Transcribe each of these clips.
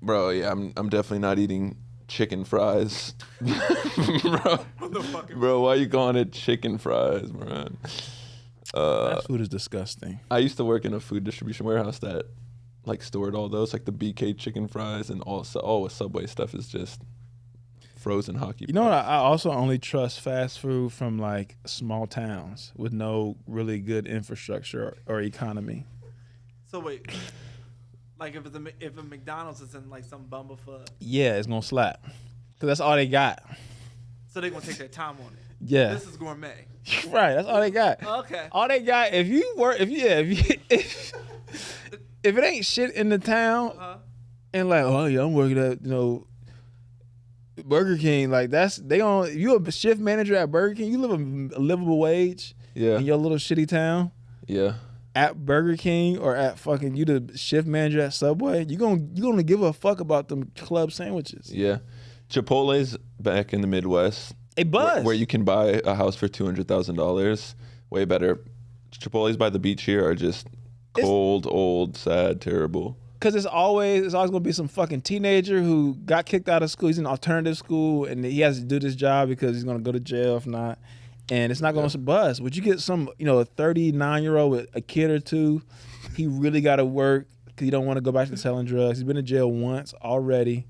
Bro, yeah, I'm definitely not eating chicken fries. Bro, why you calling it chicken fries, man? Fast food is disgusting. I used to work in a food distribution warehouse that like stored all those, like the BK chicken fries, and also all Subway stuff is just frozen hockey. You know what? I also only trust fast food from like small towns with no really good infrastructure or economy. So wait, like if a McDonald's is in like some bumblefuck, Yeah, it's gonna slap because that's all they got. so they're gonna take their time on it. Yeah, This is gourmet. right. That's all they got. Okay. All they got. If it ain't shit in the town, and like, oh yeah, I'm working at Burger King. Like if you a shift manager at Burger King, you live a livable wage. Yeah. In your little shitty town. Yeah. At Burger King or at fucking you the shift manager at Subway, you gonna give a fuck about them club sandwiches. Yeah. Chipotle's back in the Midwest. A buzz. Where you can buy a house for $200,000. Way better. Chipotle's by the beach here are just cold, old, sad, terrible. Because it's always gonna be some fucking teenager who got kicked out of school. He's in alternative school and he has to do this job because he's gonna go to jail if not. And it's not gonna buzz. Would you get some, a 39-year-old with a kid or two? He really got to work because he don't want to go back to selling drugs. He's been in jail once already,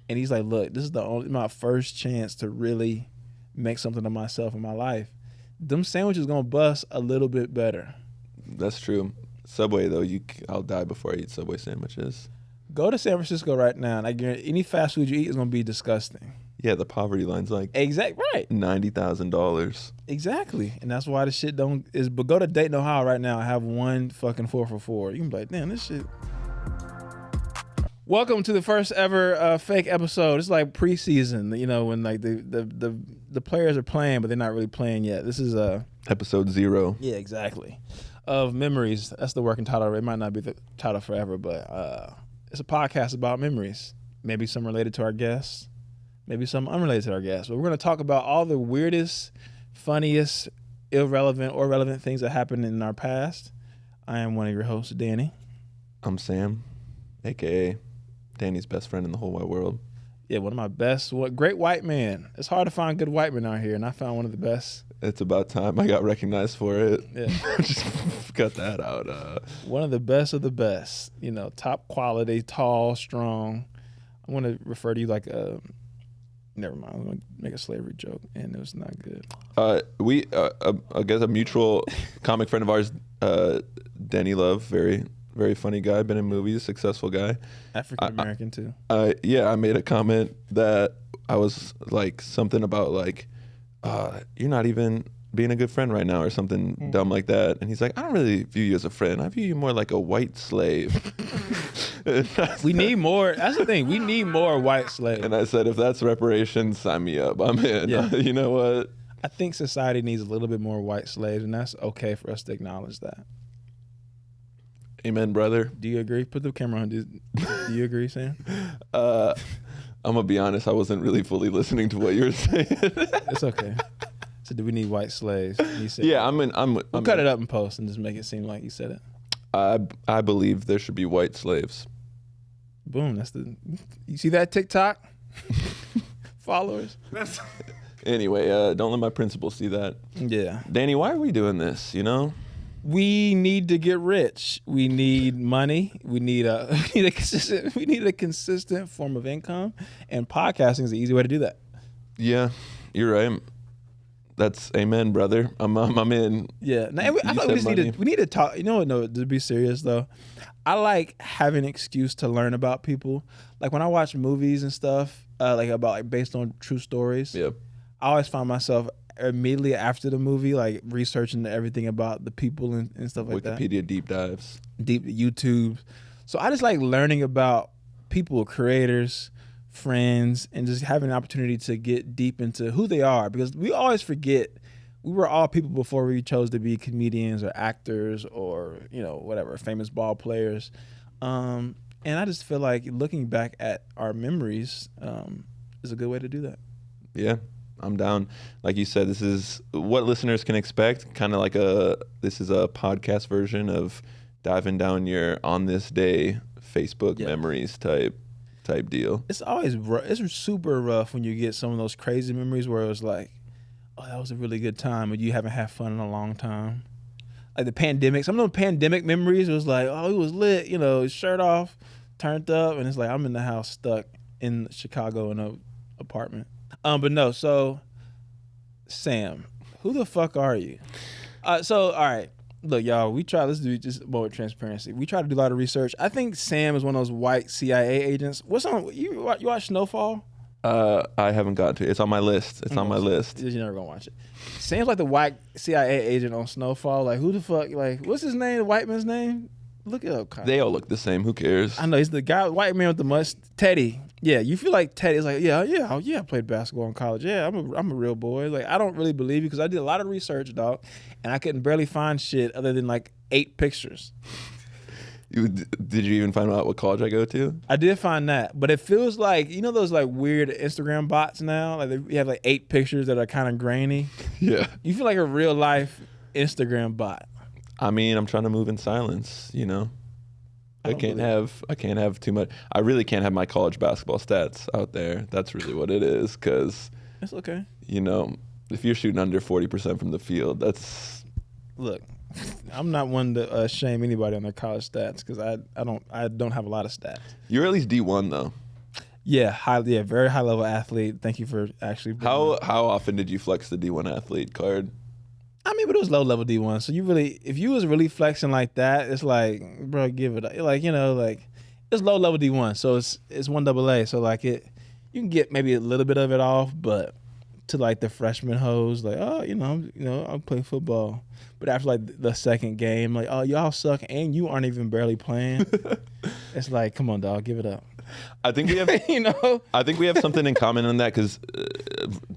and he's like, "Look, this is my first chance to really make something of myself in my life." Them sandwiches gonna bust a little bit better. That's true. Subway though, I'll die before I eat Subway sandwiches. Go to San Francisco right now, and I guarantee any fast food you eat is gonna be disgusting. Yeah, the poverty line's like right. $90,000. Exactly, and that's why the shit But go to Dayton, Ohio right now. And have one fucking 4 for $4. You can be like, damn, this shit. Welcome to the first ever fake episode. It's like preseason, when like the players are playing, but they're not really playing yet. This is episode 0. Yeah, exactly. Of memories. That's the working title. It might not be the title forever, but it's a podcast about memories. Maybe some related to our guests. Maybe some unrelated to our guests. But we're going to talk about all the weirdest, funniest, irrelevant or relevant things that happened in our past. I am one of your hosts, Danny. I'm Sam, a.k.a. Danny's best friend in the whole wide world. Yeah, one of my best. Great white man. It's hard to find good white men out here, and I found one of the best. It's about time I got recognized for it. Yeah. Just cut that out. One of the best of the best. Top quality, tall, strong. I want to refer to you like a... Never mind. I was going to make a slavery joke, and it was not good. I guess a mutual comic friend of ours, Danny Love, very, very funny guy, been in movies, successful guy. African American too. Yeah, I made a comment that I was like something about like, you're not even being a good friend right now or something dumb like that. And he's like, I don't really view you as a friend. I view you more like a white slave. We need more. That's the thing. We need more white slaves. And I said, if that's reparations, sign me up. I'm in. Yeah. You know what? I think society needs a little bit more white slaves, and that's okay for us to acknowledge that. Amen, brother. Do you agree? Put the camera on. Do you agree, Sam? I'm gonna be honest. I wasn't really fully listening to what you were saying. It's okay. So, do we need white slaves? You said yeah, we'll cut it up in post and just make it seem like you said it. I believe there should be white slaves. Boom. You see that TikTok? Followers. Anyway, don't let my principal see that. Yeah. Danny, why are we doing this? We need to get rich. We need money. We need a consistent form of income, and podcasting is the easy way to do that. Yeah, you're right. That's amen, brother. I'm in. Yeah. Now, I thought we need to talk. No, to be serious though, I like having an excuse to learn about people. Like when I watch movies and stuff, based on true stories. Yep. I always find myself immediately after the movie, like researching everything about the people and stuff like that. Wikipedia deep dives. Deep YouTube. So I just like learning about people, creators, friends, and just having an opportunity to get deep into who they are, because we always forget we were all people before we chose to be comedians or actors or whatever, famous ball players. And I just feel like looking back at our memories is a good way to do that. Yeah, I'm down. Like you said, this is what listeners can expect. Kind of like this is a podcast version of diving down your on this day Facebook memories type. type deal. It's always it's super rough when you get some of those crazy memories where it was like, oh, that was a really good time, but you haven't had fun in a long time. Like the pandemic, some of those pandemic memories, it was like, oh, it was lit, you know, shirt off, turned up, and it's like I'm in the house stuck in Chicago in a apartment. But no, so Sam, who the fuck are you? So all right, look, y'all, let's do just more transparency. We try to do a lot of research. I think Sam is one of those white CIA agents. What's on you watch Snowfall? I haven't gotten to it. It's on my list. It's on my list. You're never gonna watch it. Sam's like the white CIA agent on Snowfall. Like, who the fuck? Like, what's his name? The white man's name? Look it up. Kyle. They all look the same. Who cares? I know he's the guy, white man with the must. Teddy. Yeah, you feel like Teddy's like, yeah. I played basketball in college. Yeah, I'm a real boy. Like, I don't really believe you because I did a lot of research, dog, and I couldn't barely find shit other than like 8 pictures. Did you even find out what college I go to? I did find that, but it feels like, you know those like weird Instagram bots now? Like you have like 8 pictures that are kind of grainy. Yeah. You feel like a real life Instagram bot. I mean, I'm trying to move in silence, you know. I can't have too much. I really can't have my college basketball stats out there. That's really what it is, because it's okay. You know, if you're shooting under 40% from the field, that's look. I'm not one to shame anybody on their college stats because I don't have a lot of stats. You're at least D1 though. Yeah, very high level athlete. Thank you for actually. How often did you flex the D1 athlete card? I mean, but it was low level D1. So if you was really flexing like that, it's like, bro, give it up. Like, you know, like it's low level D1. So it's 1 AA. So like you can get maybe a little bit of it off, but to like the freshman hoes, like, oh, you know, I'm playing football. But after like the second game, like, oh, y'all suck and you aren't even barely playing. It's like, come on, dog, give it up. I think we have, I think we have something in common on that because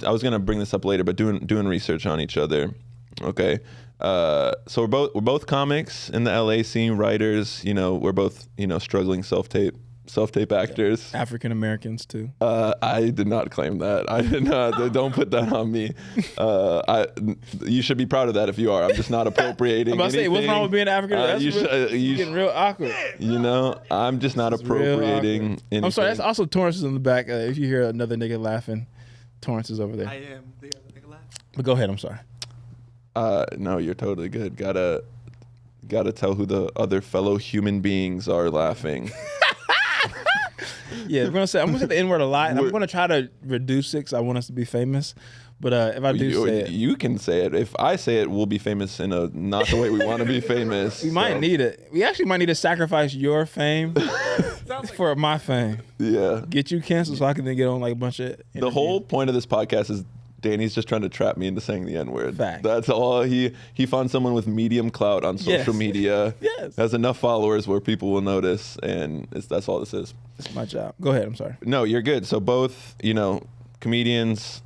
I was gonna bring this up later, but doing research on each other. Okay, so we're both comics in the LA scene, writers. You know, we're both struggling self-tape actors. African Americans too. I did not claim that. I did not. Don't put that on me. You should be proud of that if you are. I'm just not appropriating. I'm about to say, what's wrong with being African? You're getting real awkward. You know, I'm just not appropriating anything. I'm sorry. That's also Torrance is in the back. If you hear another nigga laughing, Torrance is over there. I am the other nigga laughing. But go ahead. I'm sorry. No, you're totally good. Gotta tell who the other fellow human beings are laughing. Yeah, I'm gonna say the N-word a lot, and I'm gonna try to reduce it because I want us to be famous. But if I do say it, you can say it. If I say it, we'll be famous in a not the way we want to be famous. We might need it. We actually might need to sacrifice your fame for my fame. Yeah, get you canceled so I can then get on like a bunch of interviews. The whole point of this podcast is Danny's just trying to trap me into saying the N-word. Fact. That's all. He found someone with medium clout on social media. Yes. Has enough followers where people will notice, and that's all this is. It's my job. Go ahead. I'm sorry. No, you're good. So both, comedians,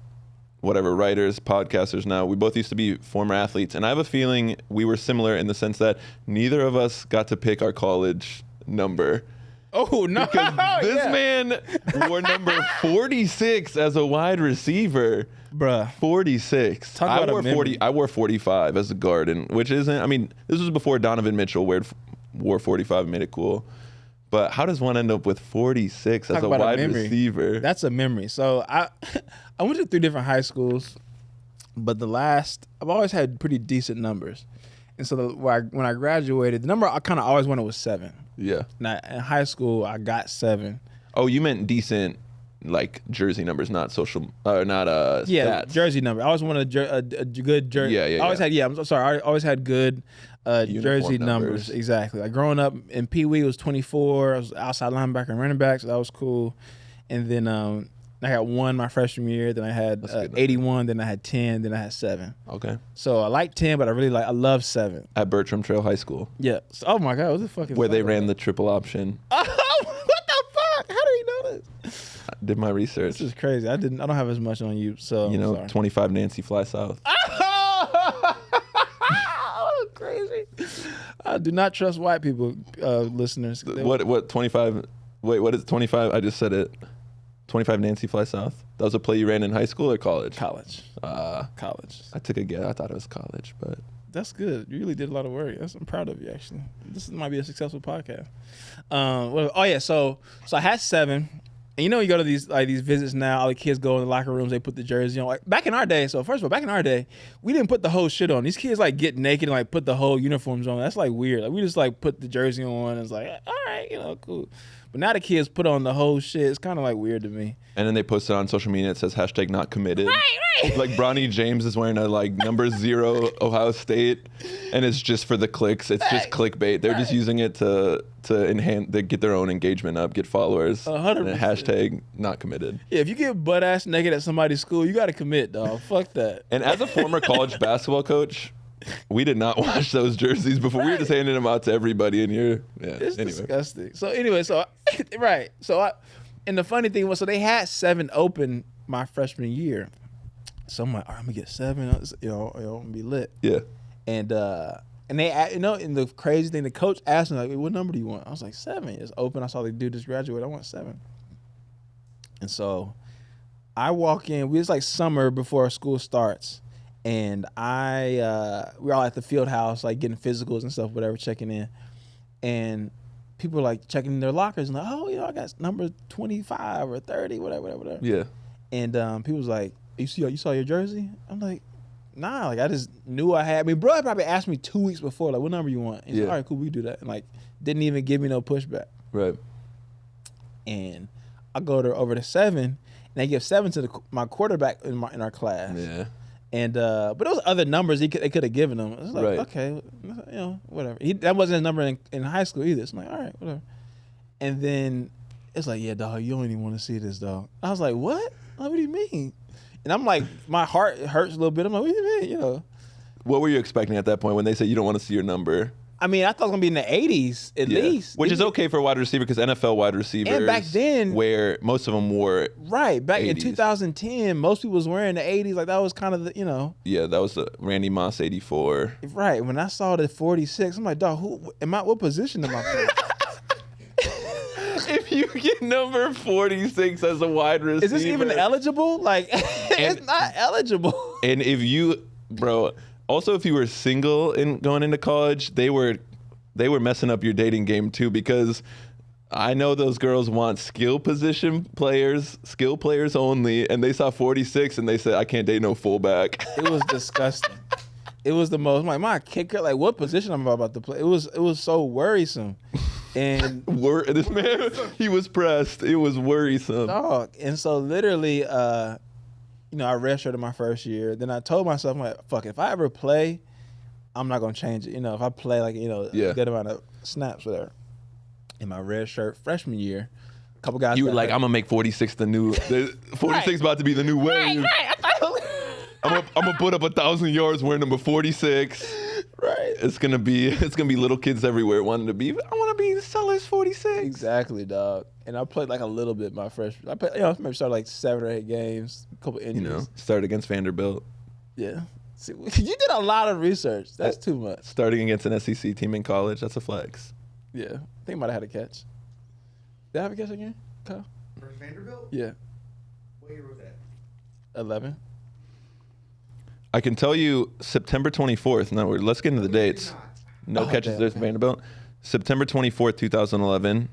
whatever, writers, podcasters now, we both used to be former athletes. And I have a feeling we were similar in the sense that neither of us got to pick our college number. Oh, no. Because this man wore number 46 as a wide receiver. Bruh. 46. Talk about I wore 45 as a guard, which isn't, I mean, this was before Donovan Mitchell wore 45 and made it cool. But how does one end up with 46 as a wide receiver? That's a memory. So I went to 3 different high schools, but I've always had pretty decent numbers. And so when I graduated, the number I kind of always wanted was 7. Yeah. Now in high school, I got 7. Oh, you meant decent, like jersey numbers, not stats. Jersey number. I always wanted a good jersey. Yeah. I always had. Yeah, I'm sorry. I always had good jersey numbers. Exactly. Like growing up in Pee Wee, it was 24. I was outside linebacker and running back, so that was cool. And then I had 1 my freshman year. Then I had 81. Then I had 10. Then I had 7. Okay. So I like 10, but I love 7. At Bertram Trail High School. Yeah. So, oh my God, what the fuck is where they ran the triple option. Oh, what the fuck? How do you know this? I did my research. This is crazy. I don't have as much on you, so 25 Nancy Fly South. Crazy. I do not trust white people, listeners. What 25? Wait, what is 25? I just said it. 25 Nancy Fly South. That was a play you ran in high school or college? College. College. I took a guess. I thought it was college, but that's good. You really did a lot of work. I'm proud of you, actually. This might be a successful podcast. So I had 7, And you know, you go to these visits now, all the kids go in the locker rooms, they put the jersey on. Like back in our day, so first of all, back in our day, we didn't put the whole shit on. These kids like get naked and like put the whole uniforms on. That's like weird. Like we just like put the jersey on and it's like, all right, cool. But now the kids put on the whole shit. It's kind of like weird to me. And then they post it on social media. It says #NotCommitted. Right. Like Bronny James is wearing a like number 0 Ohio State, and it's just for the clicks. It's just clickbait. They're just using it to enhance, they get their own engagement up, get followers. 100%. And #NotCommitted. Yeah, if you get butt ass naked at somebody's school, you got to commit, dog. Fuck that. And as a former college basketball coach, we did not wash those jerseys before. We were just handing them out to everybody in here. Yeah. It's disgusting. So anyway, right. And the funny thing was, so they had 7 open my freshman year. So I'm like, all right, I'm gonna get 7. I'm gonna be lit. Yeah. And they, and the crazy thing, the coach asked me like, what number do you want? I was like 7. It's open. I saw the dude just graduate. I want 7. And so I walk in. We was like summer before school starts. And we're all at the field house, like getting physicals and stuff, whatever, checking in. And people are like checking in their lockers and like, oh, I got number 25 or 30, whatever. Yeah. And people was like, you saw your jersey? I'm like, nah, like I just knew I had. I mean, bro probably asked me 2 weeks before, like, what number you want? He's like, all right, cool, we do that. And like, didn't even give me no pushback. Right. And I go over to 7, and they give 7 to my quarterback in our class. Yeah. And but there was other numbers they could have given him. It was like, okay, whatever. That wasn't his number in high school either. So I'm like, all right, whatever. And then it's like, yeah, dog, you don't even want to see this, dog. I was like, what? Like, what do you mean? And I'm like, my heart hurts a little bit. I'm like, what do you mean? What were you expecting at that point when they said you don't want to see your number? I mean, I thought it was going to be in the 80s at least. Which is okay for a wide receiver because NFL wide receivers. And back then. Where most of them wore. Right. Back 80s. in 2010, most people was wearing the 80s. Like, that was kind of the, Yeah, that was the Randy Moss 84. Right. When I saw the 46, I'm like, dog, what position am I playing? If you get number 46 as a wide receiver. Is this even eligible? Like, it's not eligible. And if you, bro, also if you were single and going into college, they were messing up your dating game too, because I know those girls want skill players only, and they saw 46 and they said, I can't date no fullback. It was disgusting. It was the most, like, my kicker, like, what position I'm about to play? It was so worrisome. And this man, he was pressed. It was worrisome. Dog. And so literally, I redshirted my first year. Then I told myself, I'm like, fuck, if I ever play, I'm not gonna change it. If I play like, a good amount of snaps, whatever. In my red shirt freshman year, a couple guys. You were like, I'm gonna make 46 the 46 about to be the new wave. Right. I'm gonna put up 1,000 yards wearing number 46. Right. It's gonna be little kids everywhere wanting to be. I want to be Sellers 46. Exactly, dog. And I played like a little bit my freshman. I played, maybe started like 7 or 8 games, a couple injuries. Started against Vanderbilt. Yeah. See, you did a lot of research. That's too much. Starting against an SEC team in college, that's a flex. Yeah. I think I might have had a catch. Did I have a catch again, Kyle? For Vanderbilt? Yeah. What year was that? 11. I can tell you September 24th. Now, let's get into the dates. No catches there for Vanderbilt. September 24th, 2011.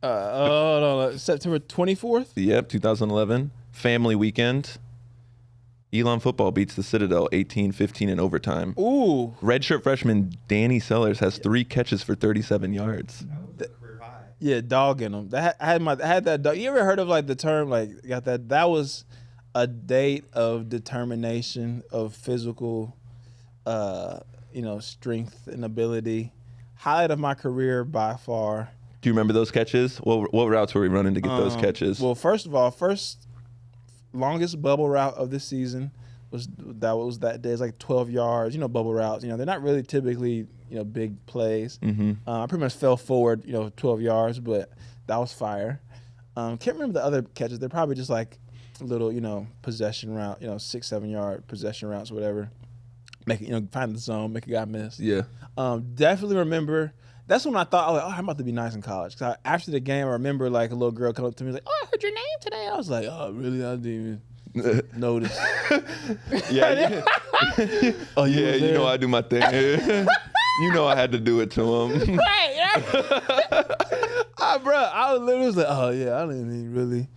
No, September 24th? Yep, 2011. Family weekend. Elon football beats the Citadel 18-15 in overtime. Ooh. Redshirt freshman Danny Sellers has 3 catches for 37 yards. That was a career high. Yeah, dogging them. I had that dog. You ever heard of like the term like got that? That was a date of determination, of physical, strength and ability. Highlight of my career by far. Do you remember those catches? What routes were we running to get those catches? Well, first of all, longest bubble route of the season was that day. It's like 12 yards. Bubble routes. They're not really typically big plays. Mm-hmm. I pretty much fell forward 12 yards, but that was fire. Can't remember the other catches. They're probably just like little possession route. 6-7 yard possession routes, whatever. Make it find the zone, make a guy miss. Yeah. Definitely remember. That's when I thought, I'm about to be nice in college. Cause after the game, I remember like a little girl come up to me like, I heard your name today. I was like, oh, really? I didn't even notice. Yeah. Oh, yeah. I do my thing. I had to do it to him. Right. I bro, I was literally like, oh yeah, I didn't even really.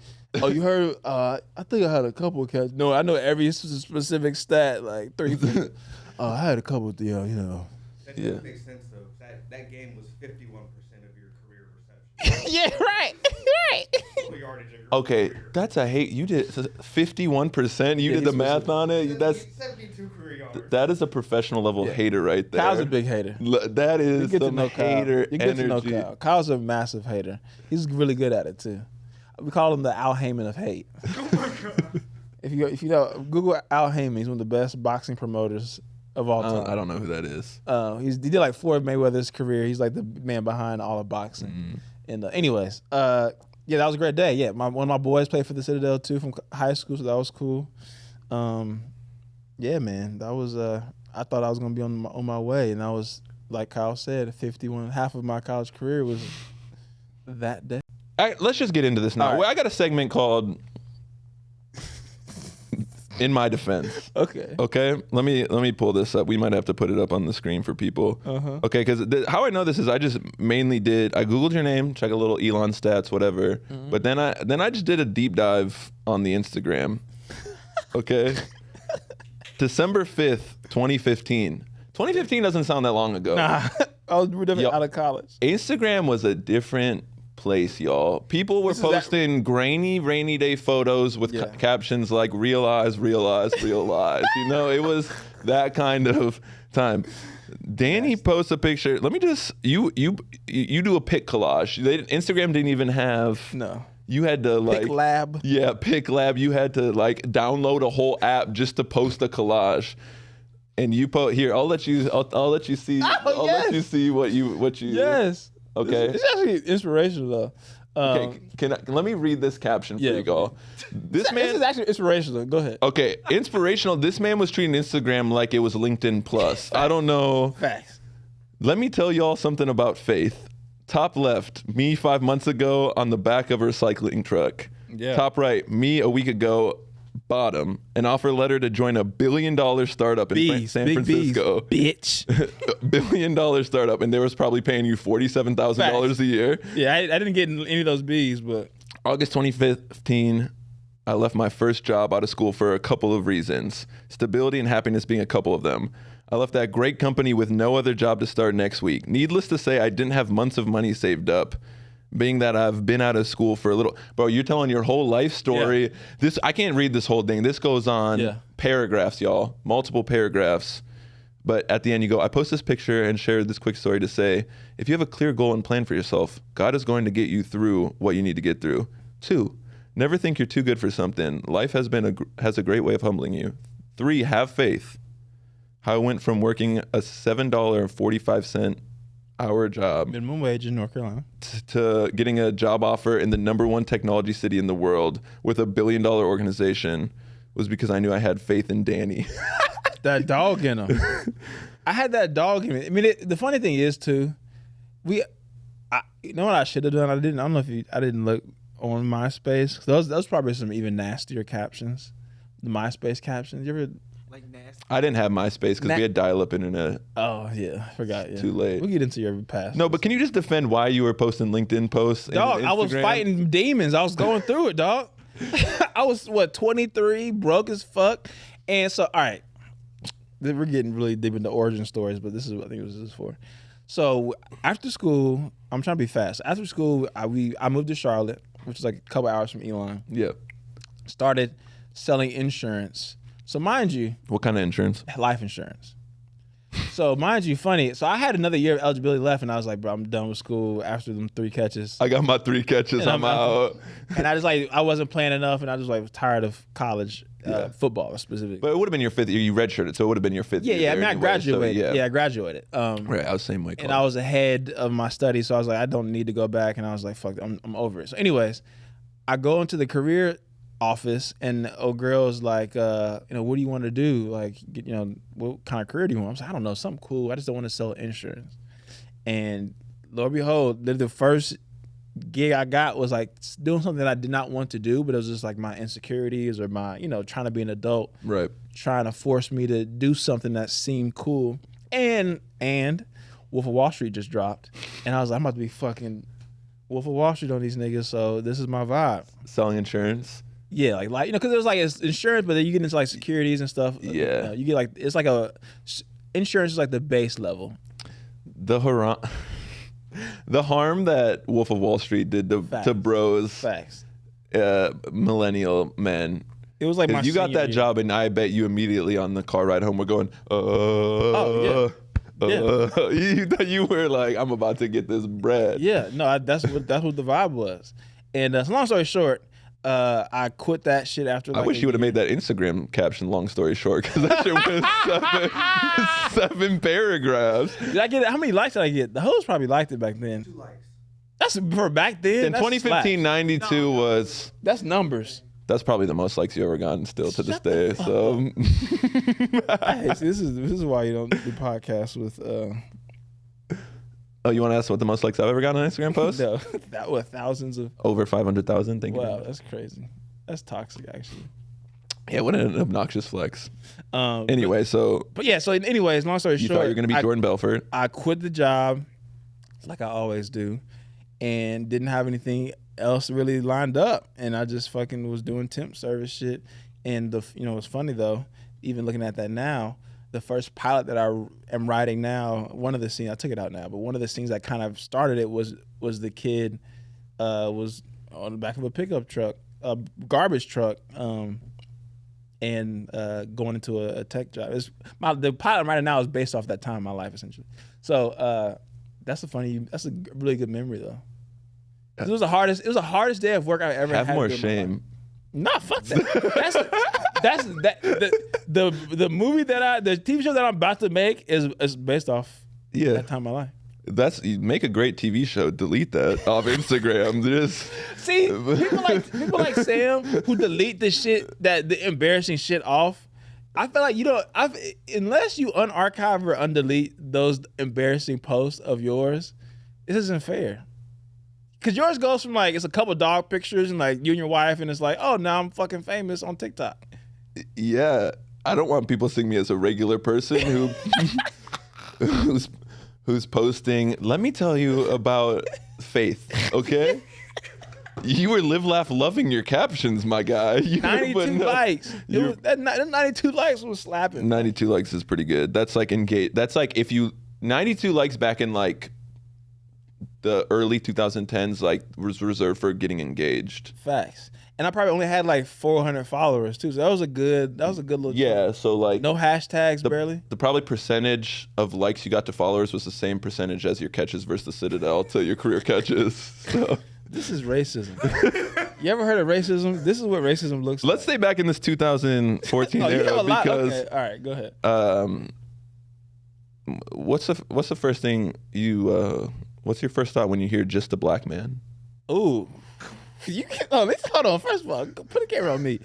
Oh, you heard? I think I had a couple of catches. No, I know every specific stat, like 3. I had a couple of, you know. That doesn't make sense though. That game was 51% of your career reception. Yeah, right. Total yardage of your Okay, career. that's a hate. You did 51%. You Yeah, did the he's math on it. That's 72 career yards. that is a professional level hater right there. Kyle's a big hater. That You is get to some know Kyle. hater You get to know energy. Kyle. Kyle's a massive hater. He's really good at it too. We call him the Al Heyman of hate. Oh my god. If you know, Google Al Heyman. He's one of the best boxing promoters of all time. I don't know who that is. He did like Floyd Mayweather's career. He's like the man behind all of boxing. And anyways, yeah, that was a great day. Yeah, one of my boys played for the Citadel too from high school, so that was cool. Yeah, man, that was. I thought I was gonna be on my way, and I was, like Kyle said, 51. Half of my college career was that day. All right, let's just get into this now. All right. Well, I got a segment called "In My Defense." Okay. Okay, let me pull this up. We might have to put it up on the screen for people. Uh-huh. Okay, because how I know this is I just mainly I googled your name, check a little Elon stats, whatever. But then I just did a deep dive on the Instagram. Okay, December 5th, 2015. 2015 doesn't sound that long ago. Nah, we're definitely Yo. out of college. Instagram was a different place, y'all. People were This is that- posting grainy, rainy day photos with Yeah. captions like "realize, realize, realize." You know, it was that kind of time. Danny posts a picture. Let me just you do a pic collage. Instagram didn't even have. No. You had to like Pick Lab. Yeah, Pic Lab. You had to like download a whole app just to post a collage. And you here. I'll let you see. I'll let you see what you. Yes. Okay. It's actually inspirational though. Okay, let me read this caption for yeah, you, y'all. This This is man. actually inspirational. Go ahead. Okay, inspirational. This man was treating Instagram like it was LinkedIn Plus. I don't know. Facts. Let me tell y'all something about Faith. Top left, me 5 months ago on the back of her cycling truck. Yeah. Top right, me a week ago. Bottom, an offer letter to join a $1 billion startup in San big Francisco. Bees, bitch. $1 billion startup, and they was probably paying you $47,000 a year. Yeah, I didn't get any of those B's, but August 2015, I left my first job out of school for a couple of reasons. Stability and happiness being a couple of them. I left that great company with no other job to start next week. Needless to say, I didn't have months of money saved up. Being that I've been out of school for a little, bro, you're telling your whole life story. Yeah. This I can't read this whole thing. This goes on Yeah. paragraphs, y'all, multiple paragraphs. But at the end, you go, I post this picture and share this quick story to say, if you have a clear goal and plan for yourself, God is going to get you through what you need to get through. 2, never think you're too good for something. Life has a great way of humbling you. 3, have faith. How I went from working a $7.45 hour job minimum wage in North Carolina. to getting a job offer in the #1 technology city in the world with a $1 billion organization was because I knew I had faith in Danny. That dog in him. I had that dog in me. I mean, the funny thing is too, you know what I should have done? I don't know if I didn't look on MySpace. Those probably some even nastier captions. The MySpace captions. You ever? Like nasty. I didn't have MySpace because we had dial-up internet. Oh yeah, I forgot. Yeah. Too late. We'll get into your past. No, but can you just defend why you were posting LinkedIn posts? and Dog, I was Instagram? fighting demons. I was going through it, dog. I was 23, broke as fuck, and so all right. We're getting really deep into origin stories, but this is what I think this is for. So after school, I'm trying to be fast. After school, I moved to Charlotte, which is like a couple hours from Elon. Yeah. Started selling insurance. So mind you, What kind of insurance? life insurance. So mind you, funny. So I had another year of eligibility left, and I was like, bro, I'm done with school after them 3 catches. I got my 3 catches. And I'm out. And I wasn't playing enough, and I was like tired of college football specifically. But it would have been your 5th year. You redshirted, so it would have been your 5th year. Yeah. I there mean, I anyway, graduated. so, Yeah, I graduated. Right, I was the same way. And I was ahead of my studies, so I was like, I don't need to go back. And I was like, fuck, I'm over it. So, anyways, I go into the career office, and old girl's like, what do you want to do? Like, what kind of career do you want? I was like, I don't know, something cool. I just don't want to sell insurance. And lo and behold, the first gig I got was like doing something that I did not want to do, but it was just like my insecurities or my, trying to be an adult, right. trying to force me to do something that seemed cool. And Wolf of Wall Street just dropped, and I was like, I'm about to be fucking Wolf of Wall Street on these niggas, so this is my vibe. Selling insurance. Yeah, like you know, because it was like it's insurance, but then you get into like securities and stuff. Yeah. You get like it's like insurance is like the base level. The harm that Wolf of Wall Street did to bros, Facts. Millennial men. It was like my you got senior that year. job, and I bet you immediately on the car ride home we're going, you were like, I'm about to get this bread. Yeah, no, that's what the vibe was. And so long story short, I quit that shit after. I Like wish you would have made that Instagram caption long story short, because that shit was seven paragraphs. Did I get it? How many likes did I get? The hoes probably liked it back then. 2 likes. That's for back then. In that's 2015, slaps. 92 was. That's numbers. That's probably the most likes you ever gotten still to this day. So Hey, see, this is why you don't do podcasts with oh, you want to ask what the most likes I've ever gotten on an Instagram post? no, that with thousands of. Over 500,000. Thank you. Wow, that's crazy. That's toxic, actually. Yeah, what an obnoxious flex. Anyway, so But yeah, so anyways, long story you short, thought you were going to be Jordan Belfort. I quit the job, like I always do, and didn't have anything else really lined up, and I just fucking was doing temp service shit. And it's funny though, even looking at that now, the first pilot that I am writing now, one of the scenes I took it out now, but one of the scenes that kind of started it was the kid was on the back of a pickup truck, a garbage truck, and going into a tech job. The pilot I'm writing now is based off that time in my life essentially. So that's a really good memory though. It was the hardest day of work I ever had. Have more to do in my life. shame. Nah, fuck that. The movie the TV show that I'm about to make is based off that time in my life. You make a great TV show. Delete that off Instagram. Just See, people like Sam who delete the embarrassing shit off. I feel like unless you unarchive or undelete those embarrassing posts of yours, this isn't fair. Cause yours goes from like it's a couple dog pictures and like you and your wife, and it's like, oh, now I'm fucking famous on TikTok. yeah, I don't want people seeing me as a regular person who's posting. Let me tell you about faith, okay? You were live, laugh, loving your captions, my guy. 92 likes. That 92 likes was slapping. 92 likes is pretty good. That's like 92 likes back in like the early 2010s, like was reserved for getting engaged. Facts. And I probably only had like 400 followers too. So that was a good little. Yeah. So like no hashtags barely. The probably percentage of likes you got to followers was the same percentage as your catches versus the Citadel to your career catches. So. This is racism. You ever heard of racism? This is what racism looks like. Let's stay back in this 2014 era because. Okay. All right, go ahead. What's the first thing what's your first thought when you hear just a black man? Ooh. Hold on. First of all, put a camera on me.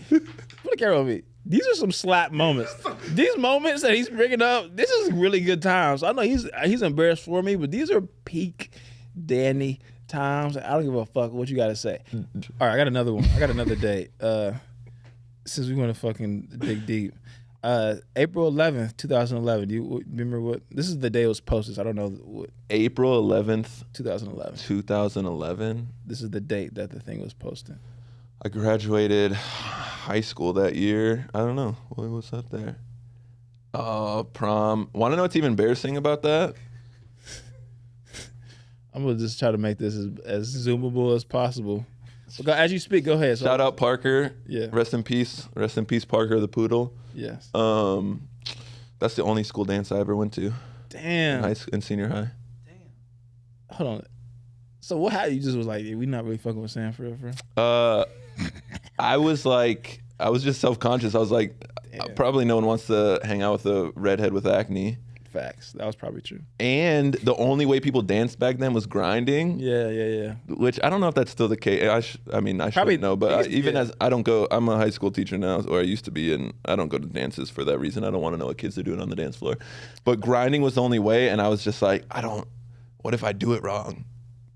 These are some slap moments. These moments that he's bringing up, this is really good times. I know he's embarrassed for me, but these are peak Danny times. I don't give a fuck what you got to say. All right, I got another one. I got another date. Since we want to fucking dig deep. April 11th, 2011. Do you remember what? This is the day it was posted. So I don't know what. April 11th, 2011. 2011. This is the date that the thing was posted. I graduated high school that year. I don't know. What was up there? Prom. Want to know what's even embarrassing about that? I'm going to just try to make this as zoomable as possible. So as you speak, go ahead. Shout out Parker. Yeah. Rest in peace. Rest in peace, Parker the Poodle. Yes. That's the only school dance I ever went to. Damn. In senior high. Damn. Hold on. So what happened? You just was like, we not really fucking with Sam for real? I was just self-conscious. I was like, probably no one wants to hang out with a redhead with acne. Facts. That was probably true. And the only way people danced back then was grinding. Yeah. Which I don't know if that's still the case. I should know, but I don't go. I'm a high school teacher now, or I used to be, and I don't go to dances for that reason. I don't want to know what kids are doing on the dance floor. But grinding was the only way, and I was just like, what if I do it wrong?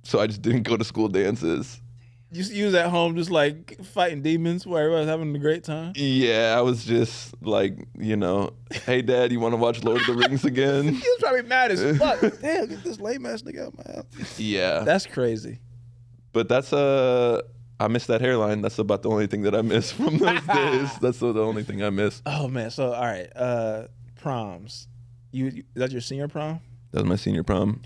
So I just didn't go to school dances. You was at home just like fighting demons while everybody was having a great time? Yeah, I was just like, hey, Dad, you want to watch Lord of the Rings again? He was probably mad as fuck. Damn, get this lame ass nigga out of my house. Yeah. That's crazy. But that's I miss that hairline. That's about the only thing that I miss from those days. That's the only thing I miss. Oh man, so all right, proms. Is that your senior prom? That was my senior prom.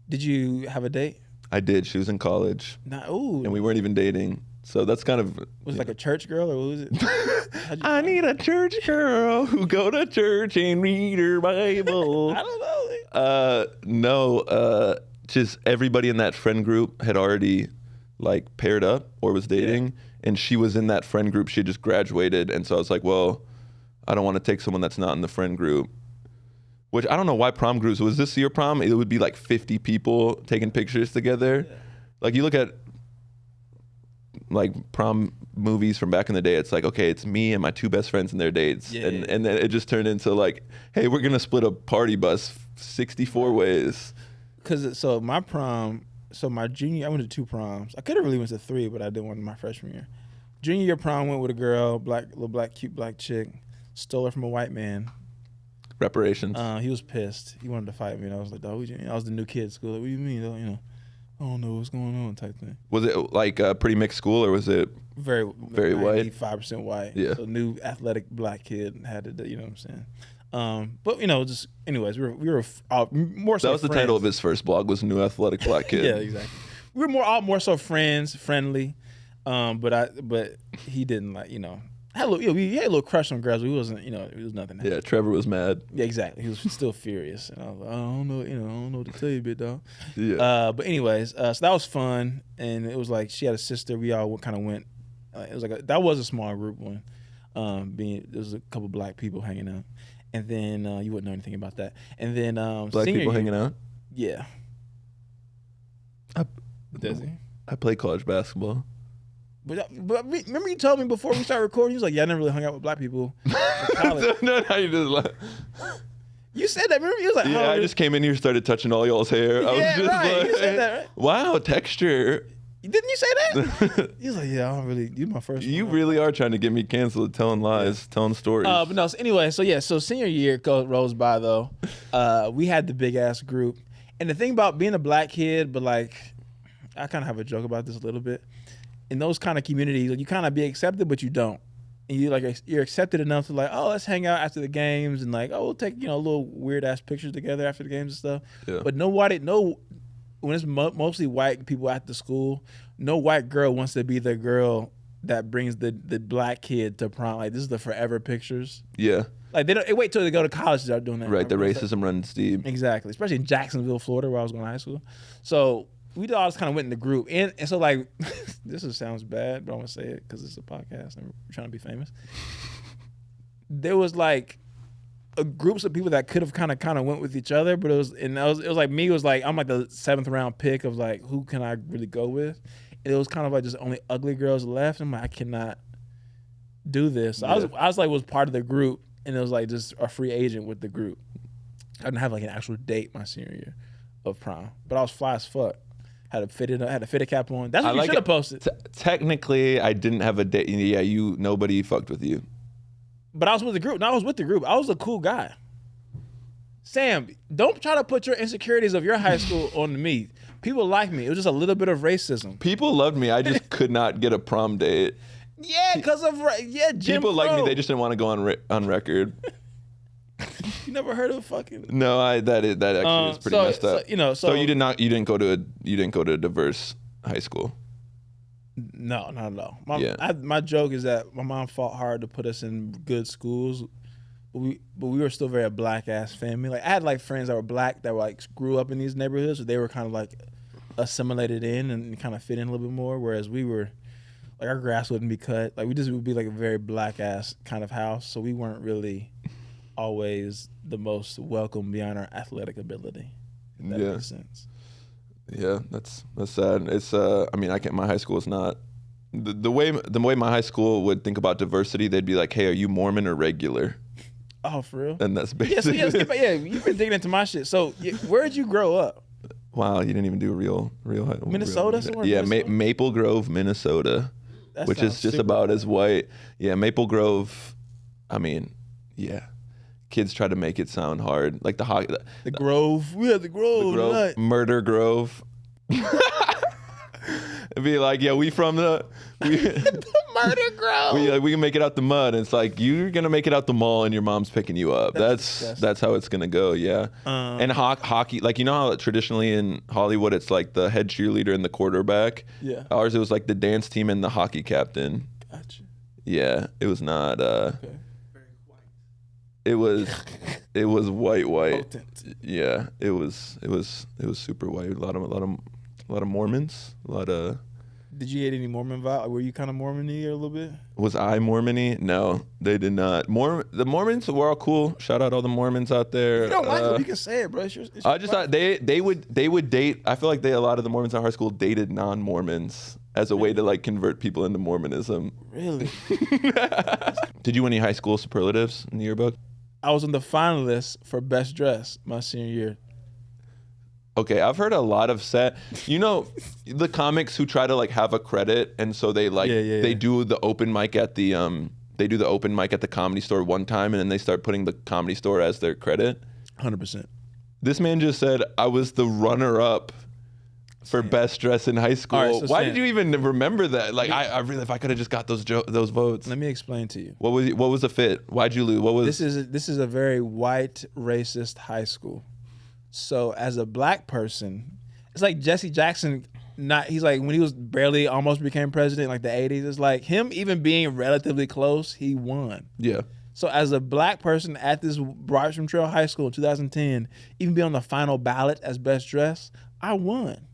Did you have a date? I did. She was in college. Ooh. And we weren't even dating. So that's kind of... Was it like a church girl or what was it? I need a church girl who go to church and read her Bible. I don't know. No, just everybody in that friend group had already like paired up or was dating. And she was in that friend group. She had just graduated. And so I was like, well, I don't want to take someone that's not in the friend group. Which I don't know why prom groups. Was this your prom? It would be like 50 people taking pictures together. Yeah. Like you look at like prom movies from back in the day, it's like, okay, it's me and my two best friends and their dates. And then it just turned into like, hey, we're going to split a party bus 64 ways. So my prom, my junior, I went to 2 proms. I could have really went to 3, but I did one in my freshman year. Junior year prom went with a girl, cute black chick, stole her from a white man. Reparations. He was pissed. He wanted to fight me, and I was like, "Dog, I was the new kid at school. Like, what do you mean? I don't know what's going on," type thing. Was it like a pretty mixed school, or was it very white? 5% white. Yeah. So new athletic black kid had to, you know what I'm saying? But just anyways, we were more so. That was the title of his first blog. Was New Athletic Black Kid. Yeah, exactly. We were more so friends, friendly. But he didn't like, we had a little crush on girls, but he wasn't, it was nothing. Yeah, Trevor was mad. Yeah, exactly. He was still furious, and I was like, I don't know what to tell you, big dog. Yeah. But anyways, so that was fun, and it was like she had a sister. We all kind of went. It was like that was a small group one. There was a couple black people hanging out, and then you wouldn't know anything about that. And then black people hanging out. Yeah. Does he? I played college basketball. But remember you told me before we started recording, you was like, yeah, I never really hung out with black people in college. No, you just like... You said that. Remember you was like, yeah, I just came in here, started touching all y'all's hair. I was just right. like, You said that, right? Wow, texture. Didn't you say that? He was like, yeah, I don't really, you my first You one. really are trying to get me canceled, telling lies, telling stories. But no, so anyway, so senior year rolls by though. We had the big ass group. And the thing about being a black kid, but like, I kind of have a joke about this a little bit. In those kind of communities, like, you kind of be accepted, but you don't. And you're accepted enough to like, oh, let's hang out after the games and like, oh, we'll take, little weird ass pictures together after the games and stuff. Yeah. But when it's mostly white people at the school, no white girl wants to be the girl that brings the black kid to prom. Like, this is the forever pictures. Yeah. Like, they wait till they go to college to start doing that. Right, the racism runs deep. Exactly, especially in Jacksonville, Florida, where I was going to high school. So we all just kind of went in the group. And so, like, sounds bad, but I'm going to say it because it's a podcast and we're trying to be famous. There was, like, groups of people that could have kind of went with each other, but it was like me. It was like I'm like the 7th round pick of like who can I really go with, and it was kind of like just only ugly girls left. I'm like, I cannot do this. So yeah. I was part of the group, and it was like just a free agent with the group. I didn't have like an actual date my senior year of prom, but I was fly as fuck. Had a fitted cap on. That's what you should have posted. Technically, I didn't have a date. Yeah, nobody fucked with you. But I was with the group. No, I was with the group. I was a cool guy. Sam, don't try to put your insecurities of your high school on me. People like me. It was just a little bit of racism. People loved me. I just could not get a prom date. Yeah, because of Jim People liked me. They just didn't want to go on record. You never heard of fucking? No, that actually is pretty messed up. So you didn't go to a diverse high school. No, not at all. My joke is that my mom fought hard to put us in good schools, but we were still very a black ass family. Like I had like friends that were black that were like grew up in these neighborhoods, so they were kind of like assimilated in and kind of fit in a little bit more. Whereas we were like our grass wouldn't be cut. Like we just would be like a very black ass kind of house, so we weren't really always the most welcome beyond our athletic ability. If that makes sense. Yeah, that's sad. It's my high school is not the way my high school would think about diversity. They'd be like, hey, are you Mormon or regular? Oh, for real? And that's basically you've been digging into my shit. So where'd you grow up? Wow, you didn't even do real Minnesota somewhere? Yeah, Maple Grove, Minnesota, which is just about as white. Yeah, Maple Grove. I mean, yeah. Kids try to make it sound hard, like the Grove. We had the Grove. Murder Grove. and be like, yeah, we from the Murder Grove. we can make it out the mud. And it's like, you're gonna make it out the mall, and your mom's picking you up. That's That's how it's gonna go. Yeah. And hockey, like, you know how traditionally in Hollywood it's like the head cheerleader and the quarterback. Yeah. Ours, it was like the dance team and the hockey captain. Gotcha. Yeah, it was not. Okay. Very white. It was white. Potent. Yeah, it was super white. A lot of Mormons. A lot of. Did you get any Mormon vibe? Were you kind of Mormon-y a little bit? Was I Mormon-y? No, they did not. The Mormons were all cool. Shout out all the Mormons out there. If you don't like it, you can say it, bro. It's your I just thought they would date. I feel like a lot of the Mormons in our school dated non-Mormons as a way to like convert people into Mormonism. Really? Did you win any high school superlatives in the yearbook? I was on the finalist for best dress my senior year. Okay, I've heard a lot of the comics who try to like have a credit, and so they like they do the open mic at the Comedy Store one time, and then they start putting the Comedy Store as their credit. 100%. This man just said I was the runner-up for best dress in high school. All right, so Why Sam, did you even remember that? Like, I really, if I could have just got those votes. Let me explain to you. What was the fit? Why'd you lose? What was This is a very white, racist high school. So as a black person, it's like Jesse Jackson. He's like when he was barely almost became president in like the 80s. It's like him even being relatively close, he won. Yeah. So as a black person at this Bartram Trail High School in 2010, even be on the final ballot as best dress, I won.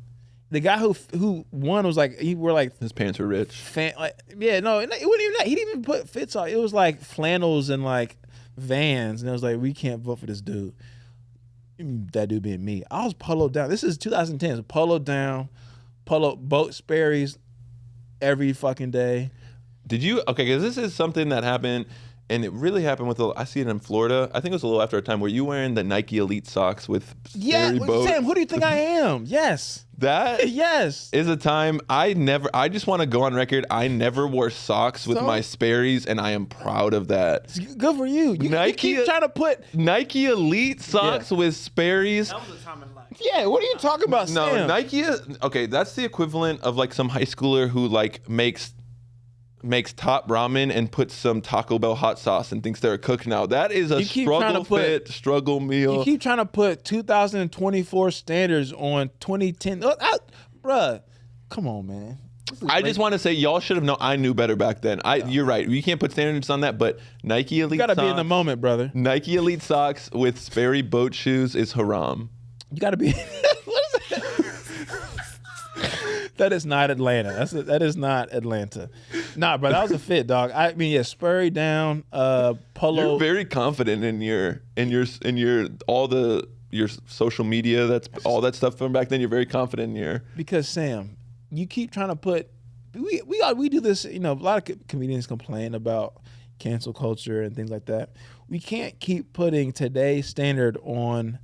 The guy who won was like His parents were rich. it wasn't even that. He didn't even put fits on. It was like flannels and like Vans, and it was like, we can't vote for this dude. That dude being me. I was polo down. This is 2010. So polo down, boat Sperry's every fucking day. Did you? Okay, because this is something that happened, and it really happened I see it in Florida. I think it was a little after a time where you wearing the Nike Elite socks with Sperry boat. Sam, who do you think I am? Yes. That yes is a time I just want to go on record. I never wore socks with my Sperry's, and I am proud of that. It's good for you. You keep trying to put Nike Elite socks with Sperry's. That was a time in life. Yeah, what are you talking about, No, Sam? Nike. Okay, that's the equivalent of like some high schooler who like makes top ramen and puts some Taco Bell hot sauce and thinks they're a cook now. That is a struggle meal. You keep trying to put 2024 standards on 2010. Bruh, come on, man. I just want to say y'all should have known. I knew better back then. You're right. You can't put standards on that, but Nike Elite You gotta socks, be in the moment, brother. Nike Elite socks with Sperry boat shoes is haram. You gotta be. What is that? That is not Atlanta. That is not Atlanta. Nah, bro, that was a fit, dog. I mean, yeah, Sperry down, polo. You're very confident in your your social media. That's all that stuff from back then. You're very confident in your. Because Sam, you keep trying to put. We do this. You know, a lot of comedians complain about cancel culture and things like that. We can't keep putting today's standard on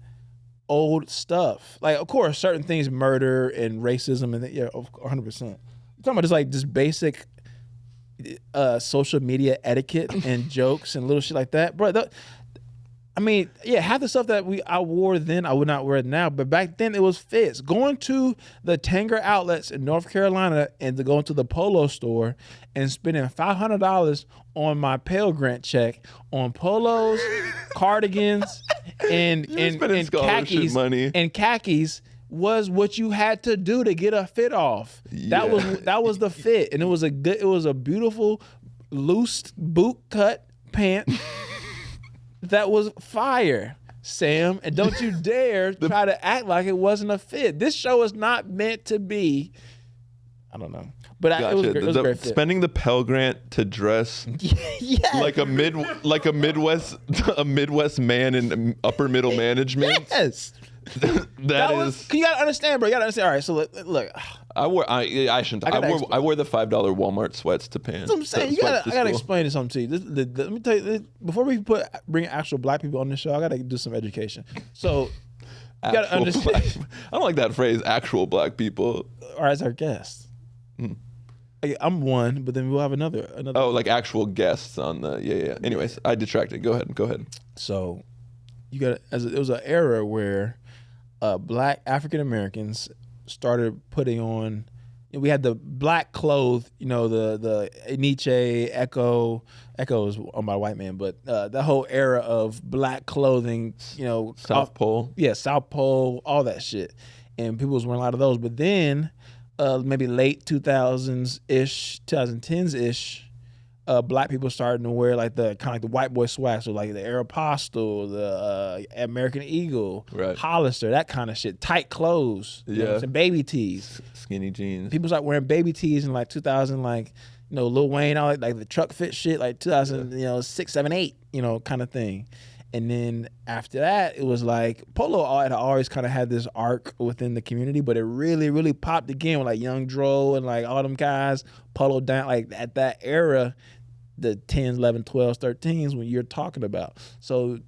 old stuff. Like, of course, certain things, murder and racism, and 100%. I'm talking about just basic social media etiquette and jokes and little shit like that, bro. Half the stuff that I wore then, I would not wear it now. But back then, it was fits. Going to the Tanger outlets in North Carolina and to go into the Polo store and spending $500 on my Pell Grant check on polos, cardigans, and khakis money. And khakis was what you had to do to get a fit off. Yeah. That was the fit, and it was a beautiful loose boot cut pant. That was fire, Sam. And don't you dare try to act like it wasn't a fit. This show is not meant to be. I don't know, but Gotcha. It was a great fit. Spending the Pell Grant to dress like a Midwest man in upper middle management. Yes. that is. You gotta understand, bro. You gotta understand. All right, so look. I wore the $5 Walmart sweats to pants. That's what I'm saying. I gotta explain something to you. Let me tell you. Before we bring actual black people on the show, I gotta do some education. So you gotta understand. I don't like that phrase, actual black people. Or as our guests. I'm one, but then we'll have another. Oh, like actual guests on the yeah. Anyways, I detracted. Go ahead. So you got it was an era where black African Americans started putting on we had the black clothes, the Nietzsche, Echo is owned by a white man, but the whole era of black clothing, South Pole. Yeah, South Pole, all that shit. And people was wearing a lot of those. But then maybe late 2000s-ish, 2010s-ish, black people starting to wear like the kind of like the white boy swag, so like the Aeropostale, the American Eagle, Right. Hollister, that kind of shit, tight clothes, some baby tees, Skinny jeans. People start wearing baby tees in like 2000, like Lil Wayne, all like the truck fit shit, like 2006, 7, 8, kind of thing. And then after that, it was like Polo had always kind of had this arc within the community, but it really, really popped again with like Young Dro and like all them guys. Polo down, like at that era, the 10s, 11, 12s, 13s when you're talking about. So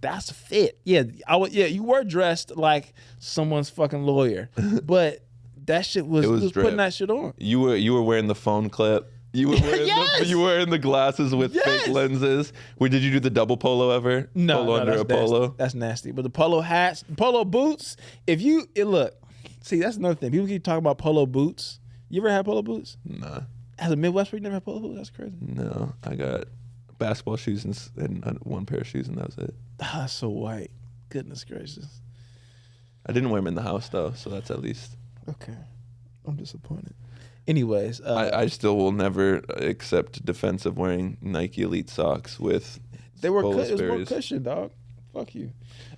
that's fit. Yeah, you were dressed like someone's fucking lawyer, but that shit was putting that shit on. You were wearing the phone clip. You were wearing Yes! you were wearing the glasses with Yes! fake lenses. Did you do the double polo ever? No, polo under that's a polo. Nasty. That's nasty. But the polo hats, polo boots. Look, see, that's another thing. People keep talking about polo boots. You ever had polo boots? Nah. As a Midwest, you never had polo boots? That's crazy. No, I got basketball shoes and one pair of shoes, and that was it. That's so white. Goodness gracious. I didn't wear them in the house though, so that's at least. Okay, I'm disappointed. Anyways, I still will never accept defense of wearing Nike Elite socks with. It was more Sperry's. cushion, dog. Fuck you.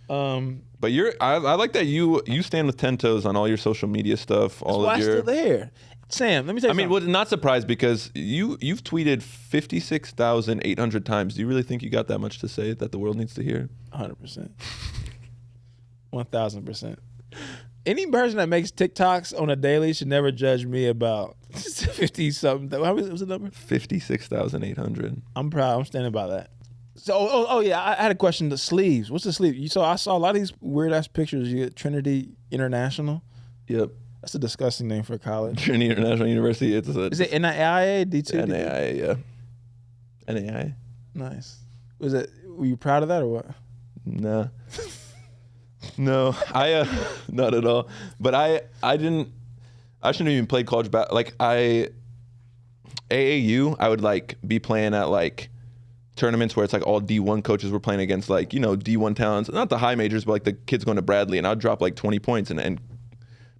But I like that you stand with 10 toes on all your social media stuff. All That's of why your. I'm still there. Sam, let me tell you something. Not surprised because you've tweeted 56,800 times. Do you really think you got that much to say that the world needs to hear? 100%. 1,000%. Any person that makes TikToks on a daily should never judge me about 50-something. How was the number? 56,800. I'm proud. I'm standing by that. So, yeah, I had a question. The sleeves. What's the sleeve? I saw a lot of these weird-ass pictures. You get Trinity International. Yep. That's a disgusting name for a college. Trinity International University. Is it NAIA, D2? NAIA, yeah. NAIA? Nice. Were you proud of that or what? Nah. No, I not at all. But I shouldn't have even played college basketball. Like AAU, I would like be playing at like tournaments where it's like all D1 coaches were playing against like, D1 talents, not the high majors, but like the kids going to Bradley, and I'd drop like 20 points and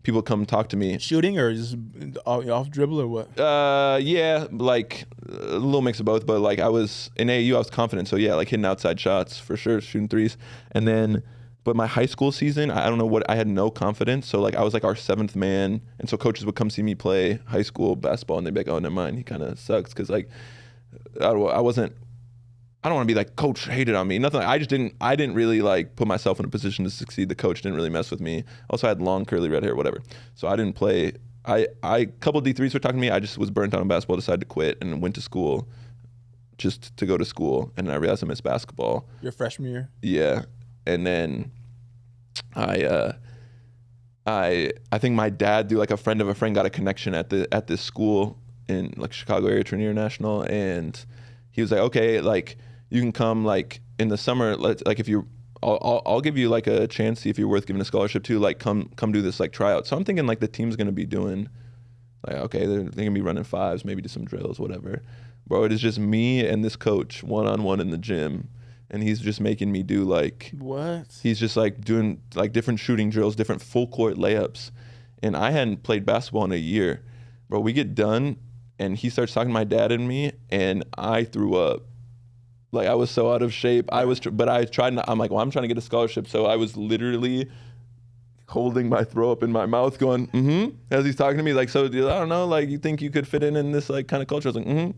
people come talk to me. Shooting or just off dribble or what? Yeah, like a little mix of both, but like I was in AAU, I was confident. So yeah, like hitting outside shots for sure, shooting threes. And then, but my high school season, I don't know what, I had no confidence. So like I was like our seventh man. And so coaches would come see me play high school basketball and they'd be like, oh, never mind. He kind of sucks. Cause like I don't want to be like, coach hated on me. Nothing. I didn't really like put myself in a position to succeed. The coach didn't really mess with me. Also, I had long curly red hair, whatever. So I didn't play. A couple of D3s were talking to me. I just was burnt out on basketball, decided to quit and went to school just to go to school. And I realized I missed basketball. Your freshman year? Yeah. And then I think my dad, through like a friend of a friend, got a connection at this school in like Chicago area, Trinity International. And he was like, okay, like, you can come like in the summer. Like if you, I'll give you like a chance, see if you're worth giving a scholarship to. Like come do this like tryout. So I'm thinking like the team's gonna be doing, like okay, they're gonna be running fives, maybe do some drills, whatever. Bro, it is just me and this coach 1-on-1 in the gym, and he's just making me do like what? He's just like doing like different shooting drills, different full court layups, and I hadn't played basketball in a year. Bro, we get done, and he starts talking to my dad and me, and I threw up. Like I was so out of shape. But I tried. I'm like, well, I'm trying to get a scholarship. So I was literally holding my throw up in my mouth, going, as he's talking to me. Like, so I don't know. Like, you think you could fit in this like kind of culture? I was like,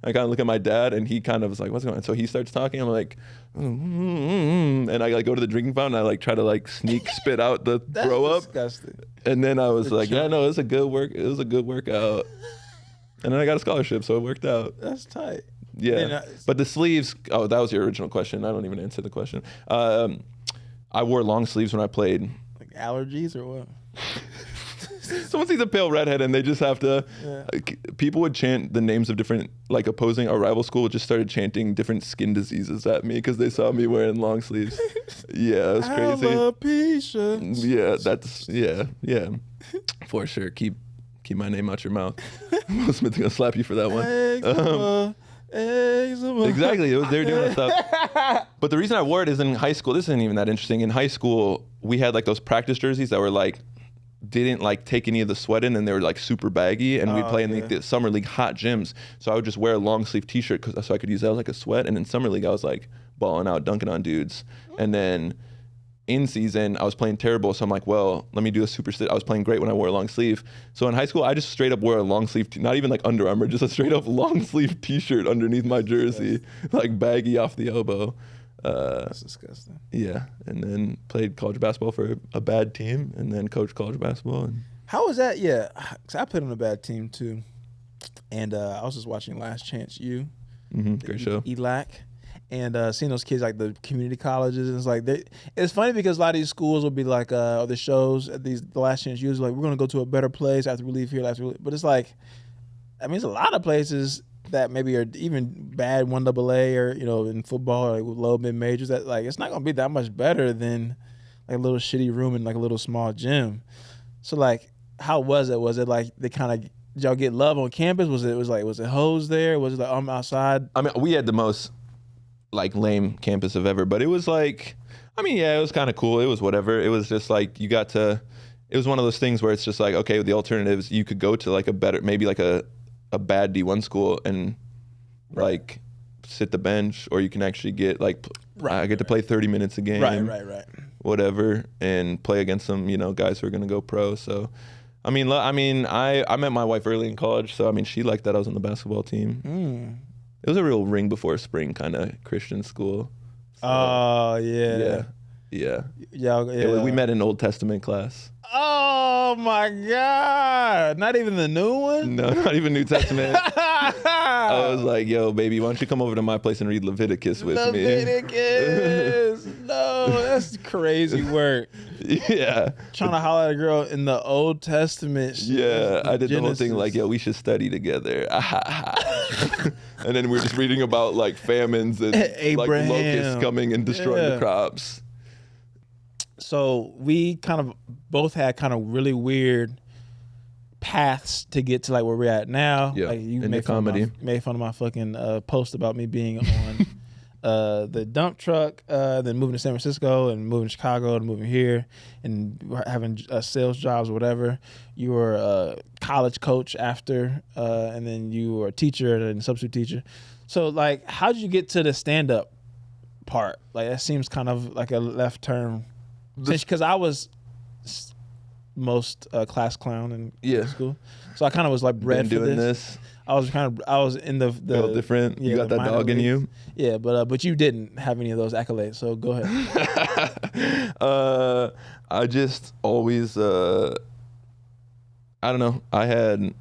I kind of look at my dad, and he kind of was like, what's going on? So he starts talking. I'm like, and I like go to the drinking fountain. And I like try to like sneak spit out the throw up. Disgusting. And then I was like, yeah, no, it was a good workout. And then I got a scholarship, so it worked out. That's tight. Yeah, but the sleeves, that was your original question. I don't even answer the question. I wore long sleeves when I played. Like allergies or what? Someone sees a pale redhead and they just have to. Like, people would chant the names of different like opposing or rival school. Just started chanting different skin diseases at me because they saw me wearing long sleeves. Yeah, it was crazy. Alopecia. Yeah, that's yeah, for sure. Keep my name out your mouth. Will Smith's gonna slap you for that one. Exactly, they were doing that stuff. But the reason I wore it is in high school. This isn't even that interesting. In high school, we had like those practice jerseys that were like didn't like take any of the sweat in, and they were like super baggy. And we'd play in the summer league hot gyms. So I would just wear a long sleeve T-shirt so I could use that as like a sweat. And in summer league, I was like balling out, dunking on dudes. And then in season, I was playing terrible, so I'm like, well, let me do a super I was playing great when I wore a long sleeve. So in high school, I just straight up wore a long sleeve, not even like Under Armour, just a straight up long sleeve T-shirt underneath my jersey, like baggy off the elbow. That's disgusting. Yeah, and then played college basketball for a bad team, and then coached college basketball. And How was that? Yeah, 'cause I played on a bad team too, and I was just watching Last Chance U. Great show. ELAC. And seeing those kids like the community colleges, and it's like it's funny because a lot of these schools will be like the shows at the Last Chance U, like we're gonna go to a better place after we leave here, but it's like, I mean, there's a lot of places that maybe are even bad 1AA or in football or like low mid majors that like it's not gonna be that much better than like a little shitty room in like a little small gym. So like, how was it? Was it like they kind of did y'all get love on campus? Was it hoes there? Was it like I'm outside? I mean, we had the most like lame campus of ever, but it was like, I mean, yeah, it was kind of cool. It was whatever. It was just like it was one of those things where it's just like, okay, the alternatives, you could go to like a better, maybe like a bad D1 school and like sit the bench, or you can actually get like, I get to play 30 minutes a game. Right. Whatever, and play against some, guys who are going to go pro. So, I met my wife early in college, so I mean, she liked that I was on the basketball team. It was a real ring before spring kind of Christian school. So, oh yeah. Yeah. We met in Old Testament class. Oh my God! Not even the new one? No, not even New Testament. I was like, yo, baby, why don't you come over to my place and read Leviticus with me? Leviticus! No, that's crazy work. Yeah. Trying to holler at a girl in the Old Testament. Yeah, I did Genesis. the whole thing like, yo, we should study together. And then we're just reading about like famines and like locusts coming and destroying the crops. So we kind of both had kind of really weird paths to get to like where we're at now. Yeah, like you in made the comedy. Made fun of my fucking post about me being on the dump truck, then moving to San Francisco and moving to Chicago and moving here and having sales jobs or whatever. You were a college coach after, and then you were a teacher and a substitute teacher. So like, how did you get to the stand-up part? Like that seems kind of like a left turn. Because I was most class clown in school, so I kind of was like bred for this. I was in the felt different. Yeah, you got that dog in you. Yeah, but you didn't have any of those accolades. So go ahead. I just always I don't know. I had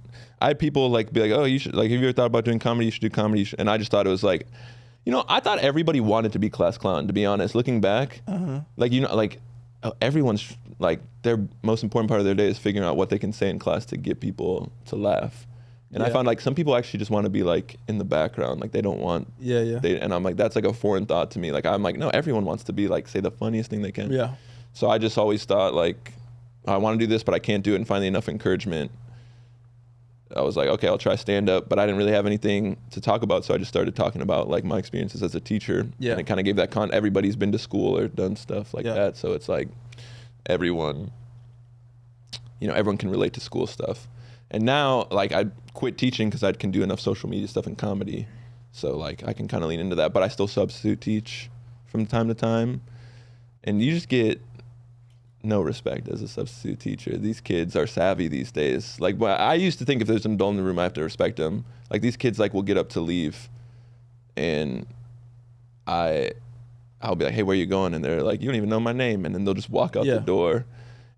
people like be like, oh, you should like, have you ever thought about doing comedy? You should do comedy. And I just thought it was like, I thought everybody wanted to be class clown. To be honest, looking back, like everyone's like their most important part of their day is figuring out what they can say in class to get people to laugh. And I found like some people actually just want to be like in the background, like they don't want. And I'm like, that's like a foreign thought to me. Like I'm like, no, everyone wants to be like say the funniest thing they can. Yeah. So I just always thought like, I want to do this, but I can't do it. And finally enough encouragement, I was like, okay, I'll try stand up, but I didn't really have anything to talk about. So I just started talking about like my experiences as a teacher. Yeah. And it kind of gave that everybody's been to school or done stuff like that. So it's like everyone can relate to school stuff. And now like I quit teaching because I can do enough social media stuff and comedy. So like I can kind of lean into that, but I still substitute teach from time to time. And you just get no respect as a substitute teacher. These kids are savvy these days. Like I used to think if there's an adult in the room, I have to respect them. Like these kids like will get up to leave and I'll be like, hey, where you going? And they're like, you don't even know my name. And then they'll just walk out the door.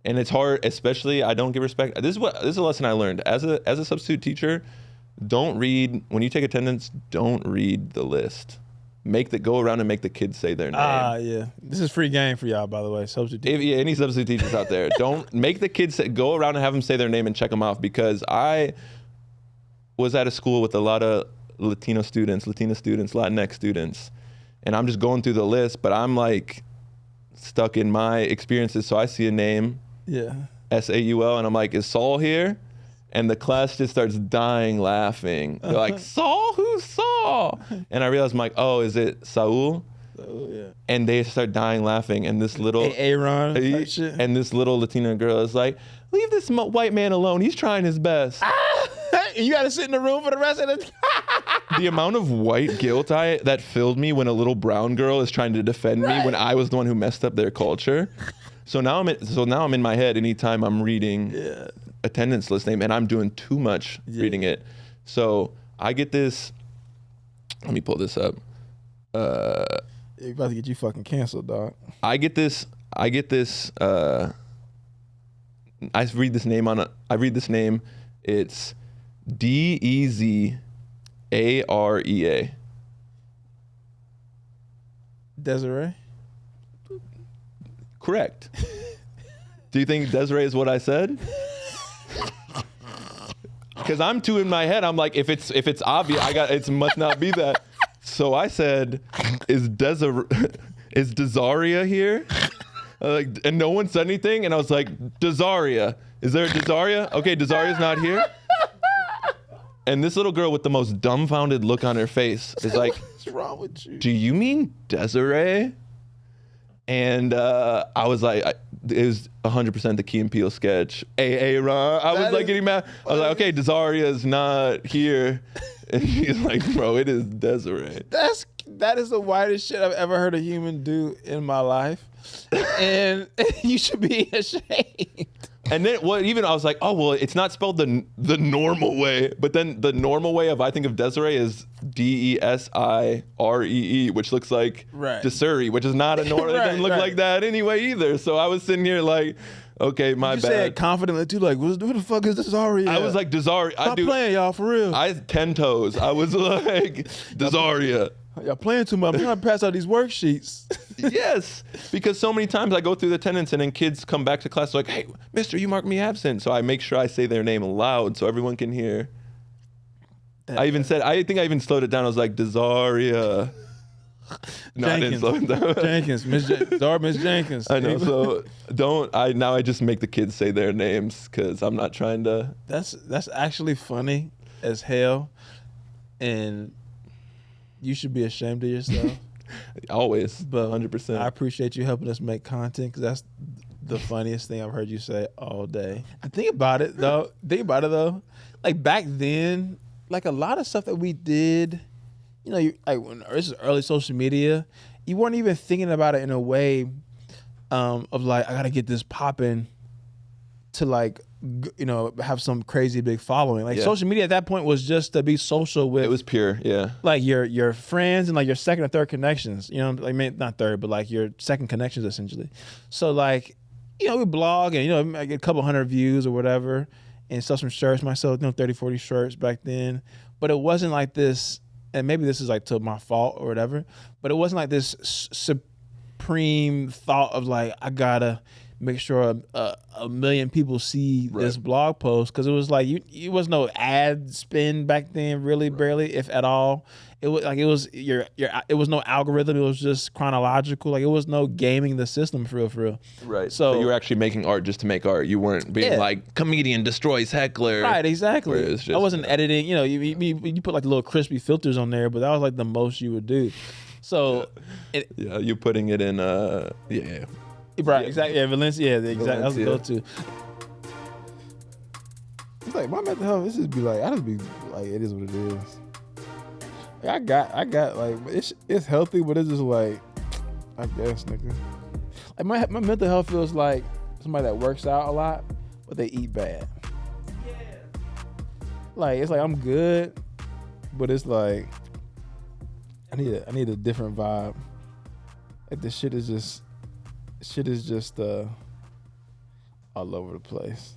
And it's hard, especially I don't give respect. This is a lesson I learned as a substitute teacher. Don't read when you take attendance. Don't read the list. go around and make the kids say their name. Yeah. This is free game for y'all, by the way. Substitute. Any substitute teachers out there, don't make the kids go around and have them say their name and check them off, because I was at a school with a lot of Latina students, Latinx students, and I'm just going through the list, but I'm like stuck in my experiences. So I see a name, SAUL, and I'm like, is Saul here? And the class just starts dying laughing. They're like, Saul? Who's Saul? And I realized, I'm like, oh, is it Saul? And they start dying laughing. And this little Aaron type shit. And this little Latina girl is like, leave this white man alone. He's trying his best. And you got to sit in the room for the rest of the The amount of white guilt that filled me when a little brown girl is trying to defend me when I was the one who messed up their culture. So now I'm in my head anytime I'm reading attendance list name, and I'm doing too much reading it. So I get this. Let me pull this up. You're about to get you fucking canceled, dog. I get this. I read this name. It's Dezarea. Desiree? Correct. Do you think Desiree is what I said? Because I'm too in my head. I'm like, if it's obvious, it must not be that. So I said, is Desaria here? And no one said anything. And I was like, Desaria. Is there a Desaria? Okay, Desaria's not here. And this little girl with the most dumbfounded look on her face is like, what's wrong with you? Do you mean Desiree? And I was like, it was 100% the Key and Peele sketch. Ron. I was like getting mad. I was like, okay, Desaria is not here. And she's like, bro, it is Desiree. That is the whitest shit I've ever heard a human do in my life. And you should be ashamed. And then I was like, oh, well, it's not spelled the normal way. But then the normal way I think of Desiree is Desiree, which looks like Desiree, which is not a normal. It doesn't look like that anyway either. So I was sitting here like, okay, my bad. You said confidently too, like, who the fuck is Desaria? I was like, Desaria. Stop playing, y'all, for real. I had 10 toes. I was like, Desaria. Y'all playing too much. I'm trying to pass out these worksheets. Yes, because so many times I go through the attendance and then kids come back to class like, hey, mister, you marked me absent. So I make sure I say their name loud so everyone can hear. I think I even slowed it down. I was like, Desaria. No, I didn't slow it down. Jenkins, Miss Jenkins. I know. So now I just make the kids say their names because I'm not trying to. That's actually funny as hell. And you should be ashamed of yourself. Always, but 100%. I appreciate you helping us make content because that's the funniest thing I've heard you say all day. I think about it though. Like back then, like a lot of stuff that we did, like when this is early social media, you weren't even thinking about it in a way of like, I gotta get this popping to like, have some crazy big following. Like social media at that point was just to be social with. It was pure, like your friends and like your second or third connections. Like not third, but like your second connections essentially. So like, we blog and I get a couple hundred views or whatever, and sell some shirts myself. 30, 40 shirts back then. But it wasn't like this. And maybe this is like to my fault or whatever. But it wasn't like this supreme thought of like I gotta make sure a million people see this blog post, because it was like it was no ad spend back then, really, barely, if at all. It was like it was no algorithm. It was just chronological. Like it was no gaming the system for real. Right. So you were actually making art just to make art. You weren't being like comedian destroys heckler. Right. Exactly. Just, I wasn't editing. You put like little crispy filters on there, but that was like the most you would do. So. You putting it in. Right, exactly. Yeah, Valencia. Yeah, exactly. That was the go-to. It's like my mental health. It just be like, it is what it is. Like, I got like it's healthy, but it's just like, I guess, nigga. Like my mental health feels like somebody that works out a lot, but they eat bad. Yeah. Like it's like I'm good, but it's like I need a different vibe. Like the shit is just all over the place.